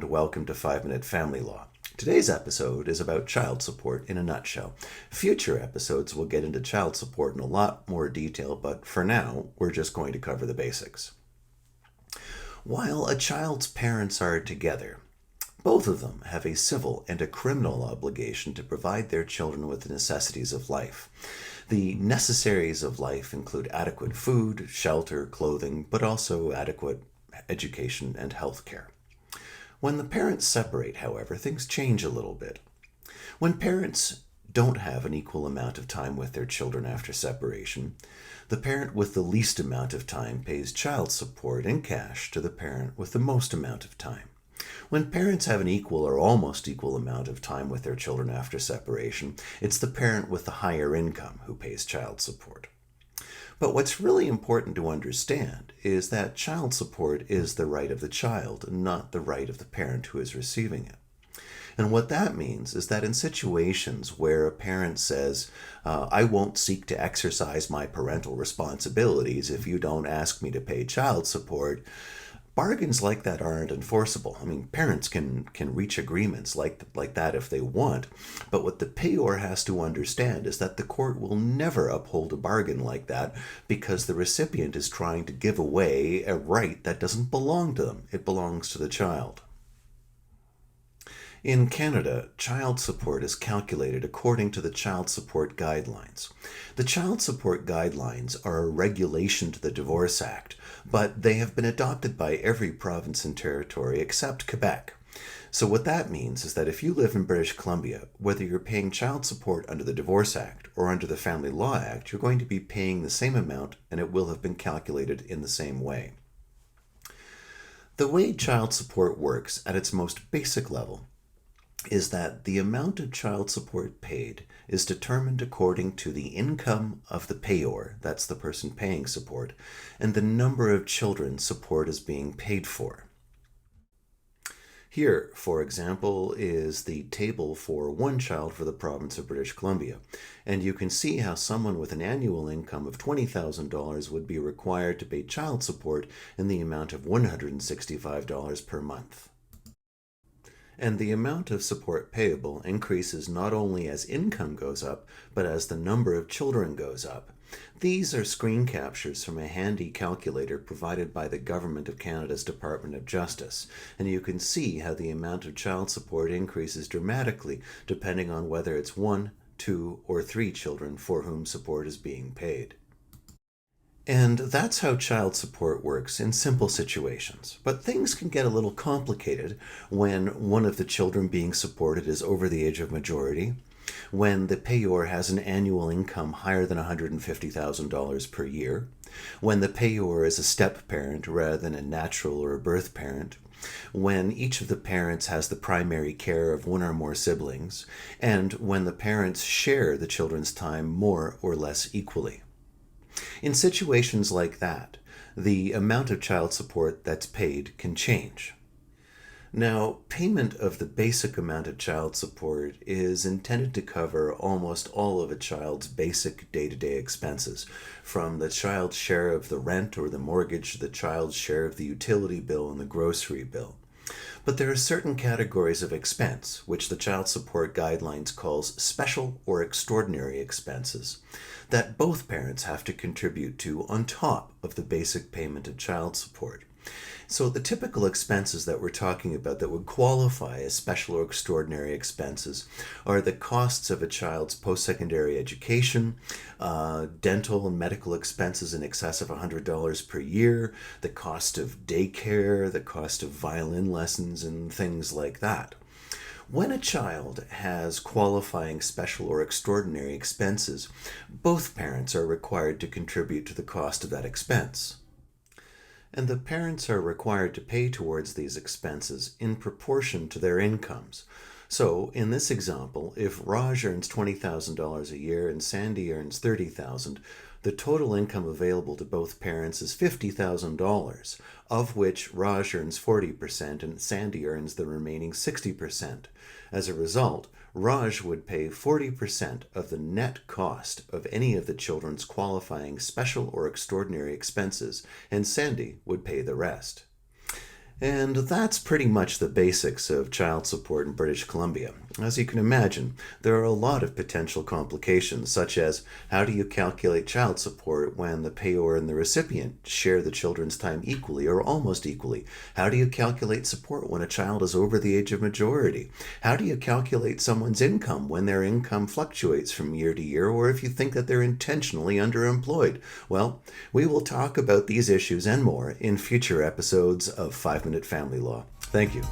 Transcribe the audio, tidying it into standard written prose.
and welcome to 5-Minute Family Law. Today's episode is about child support in a nutshell. Future episodes will get into child support in a lot more detail, but for now, we're just going to cover the basics. While a child's parents are together, both of them have a civil and a criminal obligation to provide their children with the necessities of life. The necessaries of life include adequate food, shelter, clothing, but also adequate education and health care. When the parents separate, however, things change a little bit. When parents don't have an equal amount of time with their children after separation, the parent with the least amount of time pays child support in cash to the parent with the most amount of time. When parents have an equal or almost equal amount of time with their children after separation, it's the parent with the higher income who pays child support. But what's really important to understand is that child support is the right of the child, not the right of the parent who is receiving it. And what that means is that in situations where a parent says, I won't seek to exercise my parental responsibilities if you don't ask me to pay child support, bargains like that aren't enforceable. I mean, parents can reach agreements like that if they want, but what the payor has to understand is that the court will never uphold a bargain like that because the recipient is trying to give away a right that doesn't belong to them. It belongs to the child. In Canada, child support is calculated according to the Child Support Guidelines. The Child Support Guidelines are a regulation to the Divorce Act, but they have been adopted by every province and territory except Quebec. So what that means is that if you live in British Columbia, whether you're paying child support under the Divorce Act or under the Family Law Act, you're going to be paying the same amount and it will have been calculated in the same way. The way child support works at its most basic level is that the amount of child support paid is determined according to the income of the payor, that's the person paying support, and the number of children support is being paid for. Here, for example, is the table for one child for the province of British Columbia, and you can see how someone with an annual income of $20,000 would be required to pay child support in the amount of $165 per month. And the amount of support payable increases not only as income goes up, but as the number of children goes up. These are screen captures from a handy calculator provided by the Government of Canada's Department of Justice, and you can see how the amount of child support increases dramatically depending on whether it's 1, 2, or 3 children for whom support is being paid. And that's how child support works in simple situations. But things can get a little complicated when one of the children being supported is over the age of majority, when the payor has an annual income higher than $150,000 per year, when the payor is a step-parent rather than a natural or a birth parent, when each of the parents has the primary care of one or more siblings, and when the parents share the children's time more or less equally. In situations like that, the amount of child support that's paid can change. Now, payment of the basic amount of child support is intended to cover almost all of a child's basic day-to-day expenses, from the child's share of the rent or the mortgage to the child's share of the utility bill and the grocery bill. But there are certain categories of expense, which the Child Support Guidelines calls special or extraordinary expenses, that both parents have to contribute to on top of the basic payment of child support. So the typical expenses that we're talking about that would qualify as special or extraordinary expenses are the costs of a child's post-secondary education, dental and medical expenses in excess of $100 per year, the cost of daycare, the cost of violin lessons, and things like that. When a child has qualifying special or extraordinary expenses, both parents are required to contribute to the cost of that expense. And the parents are required to pay towards these expenses in proportion to their incomes. So, in this example, if Raj earns $20,000 a year and Sandy earns $30,000, the total income available to both parents is $50,000, of which Raj earns 40% and Sandy earns the remaining 60%. As a result, Raj would pay 40% of the net cost of any of the children's qualifying special or extraordinary expenses, and Sandy would pay the rest. And that's pretty much the basics of child support in British Columbia. As you can imagine, there are a lot of potential complications, such as how do you calculate child support when the payor and the recipient share the children's time equally or almost equally? How do you calculate support when a child is over the age of majority? How do you calculate someone's income when their income fluctuates from year to year, or if you think that they're intentionally underemployed? Well, we will talk about these issues and more in future episodes of 5 Minute Family Law. Thank you.